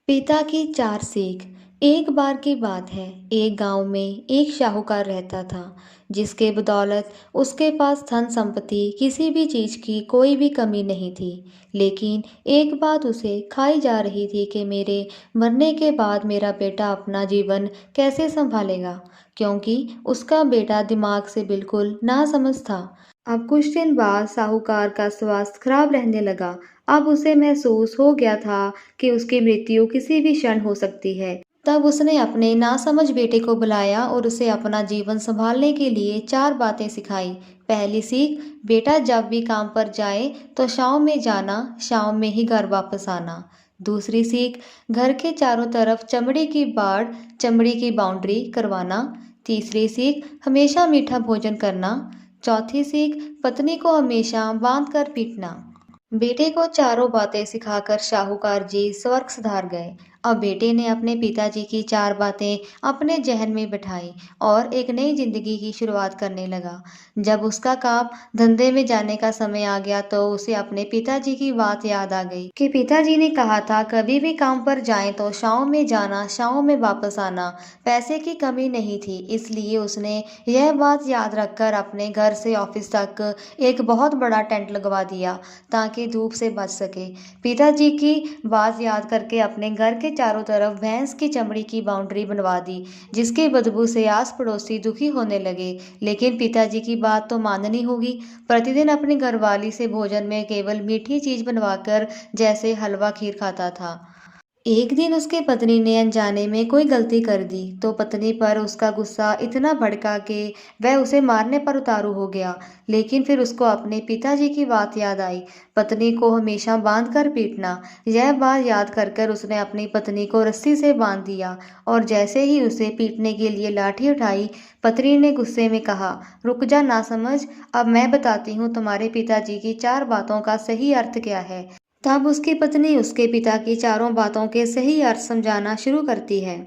पिता की चार सीख। एक बार की बात है, एक गांव में एक शाहूकार रहता था, जिसके बदौलत उसके पास धन संपत्ति किसी भी चीज की कोई भी कमी नहीं थी। लेकिन एक बात उसे खाई जा रही थी कि मेरे मरने के बाद मेरा बेटा अपना जीवन कैसे संभालेगा, क्योंकि उसका बेटा दिमाग से बिल्कुल नासमझ था। अब कुछ दिन बाद साहूकार का स्वास्थ्य खराब रहने लगा। अब उसे महसूस हो गया था कि उसकी मृत्यु किसी भी क्षण हो सकती है। तब उसने अपने नासमझ बेटे को बुलाया और उसे अपना जीवन संभालने के लिए चार बातें सिखाई। पहली सीख, बेटा जब भी काम पर जाए तो शाम में जाना, शाम में ही घर वापस आना। दूसरी सीख, घर के चारों तरफ चमड़ी की बाउंड्री करवाना। तीसरी सीख, हमेशा मीठा भोजन करना। चौथी सीख, पत्नी को हमेशा बांध कर पीटना। बेटे को चारों बातें सिखाकर शाहूकार जी स्वर्ग सिधार गए। अब बेटे ने अपने पिताजी की चार बातें अपने जहन में बिठाई और एक नई जिंदगी की शुरुआत करने लगा। जब उसका काम धंधे में जाने का समय आ गया तो उसे अपने पिताजी की बात याद आ गई कि पिताजी ने कहा था कभी भी काम पर जाएं तो शाम में जाना, शाम में वापस आना। पैसे की कमी नहीं थी, इसलिए उसने यह बात याद रखकर अपने घर से ऑफिस तक एक बहुत बड़ा टेंट लगवा दिया ताकि धूप से बच सके। पिताजी की बात याद करके अपने घर के चारों तरफ भैंस की चमड़ी की बाउंड्री बनवा दी, जिसकी बदबू से आस पड़ोसी दुखी होने लगे। लेकिन पिताजी की बात तो माननी होगी। प्रतिदिन अपनी घरवाली से भोजन में केवल मीठी चीज बनवाकर, जैसे हलवा खीर खाता था। एक दिन उसकी पत्नी ने अनजाने में कोई गलती कर दी तो पत्नी पर उसका गुस्सा इतना भड़का कि वह उसे मारने पर उतारू हो गया। लेकिन फिर उसको अपने पिताजी की बात याद आई, पत्नी को हमेशा बांध कर पीटना। यह बात याद कर कर उसने अपनी पत्नी को रस्सी से बांध दिया और जैसे ही उसे पीटने के लिए लाठी उठाई, पत्नी ने गुस्से में कहा, रुक जा नासमझ, अब मैं बताती हूँ तुम्हारे पिताजी की चार बातों का सही अर्थ क्या है। तब उसकी पत्नी उसके पिता की चारों बातों के सही अर्थ समझाना शुरू करती है।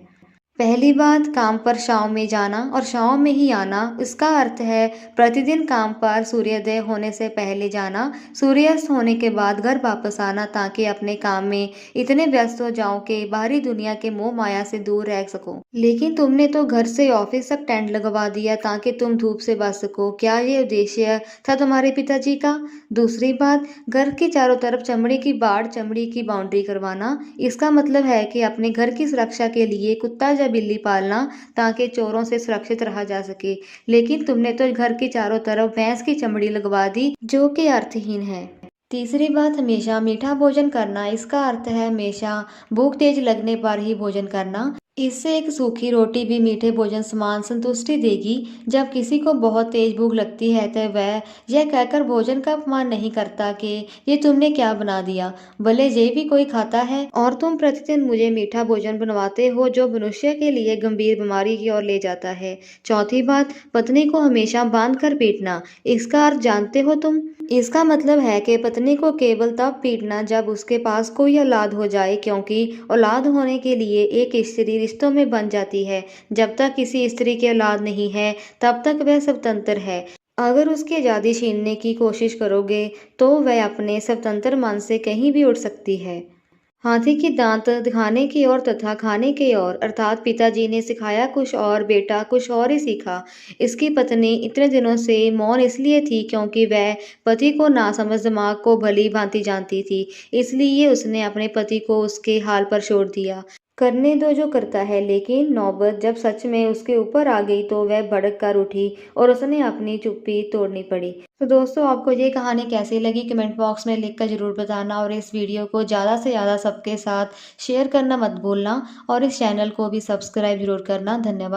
पहली बात, काम पर शाम में जाना और शाम में ही आना। इसका अर्थ है प्रतिदिन काम पर सूर्योदय होने से पहले जाना, सूर्यास्त होने के बाद घर वापस आना, ताकि अपने काम में इतने व्यस्त हो जाओ कि बाहरी दुनिया के मोह माया से दूर रह सको। लेकिन तुमने तो घर से ऑफिस तक टेंट लगवा दिया ताकि तुम धूप से बच सको। क्या ये उद्देश्य था तुम्हारे पिताजी का? दूसरी बात, घर के चारों तरफ चमड़ी की बाउंड्री करवाना। इसका मतलब है कि अपने घर की सुरक्षा के लिए कुत्ता या बिल्ली पालना ताकि चोरों से सुरक्षित रहा जा सके। लेकिन तुमने तो घर की चारों तरफ भैंस की चमड़ी लगवा दी, जो कि अर्थहीन है। तीसरी बात, हमेशा मीठा भोजन करना। इसका अर्थ है हमेशा भूख तेज लगने पर ही भोजन करना। इससे एक सूखी रोटी भी मीठे भोजन समान संतुष्टि देगी। जब किसी को बहुत तेज भूख लगती है तो वह यह कहकर भोजन का अपमान नहीं करता कि ये तुमने क्या बना दिया, भले ये भी कोई खाता है और तुम प्रतिदिन मुझे मीठा भोजन बनवाते हो जो मनुष्य के लिए गंभीर बीमारी की ओर ले जाता है। चौथी बात, पत्नी को हमेशा बांध कर पीटना। इसका अर्थ जानते हो तुम? इसका मतलब है कि पत्नी को केवल तब पीटना जब उसके पास कोई औलाद हो जाए, क्योंकि औलाद होने के लिए एक स्त्री रिश्तों में बन जाती है। जब तक किसी स्त्री की औलाद नहीं है तब तक वह स्वतंत्र है। अगर उसकी आज़ादी छीनने की कोशिश करोगे तो वह अपने स्वतंत्र मन से कहीं भी उड़ सकती है। हाथी की दांत दिखाने की ओर तथा खाने की ओर, अर्थात पिताजी ने सिखाया कुछ और, बेटा कुछ और ही सीखा। इसकी पत्नी इतने दिनों से मौन इसलिए थी क्योंकि वह पति को नासमझ दिमाग को भली भांति जानती थी। इसलिए उसने अपने पति को उसके हाल पर छोड़ दिया, करने दो जो करता है। लेकिन नौबत जब सच में उसके ऊपर आ गई तो वह भड़क कर उठी और उसने अपनी चुप्पी तोड़नी पड़ी। तो दोस्तों, आपको ये कहानी कैसी लगी कमेंट बॉक्स में लिखकर जरूर बताना और इस वीडियो को ज़्यादा से ज़्यादा सबके साथ शेयर करना मत भूलना और इस चैनल को भी सब्सक्राइब जरूर करना। धन्यवाद।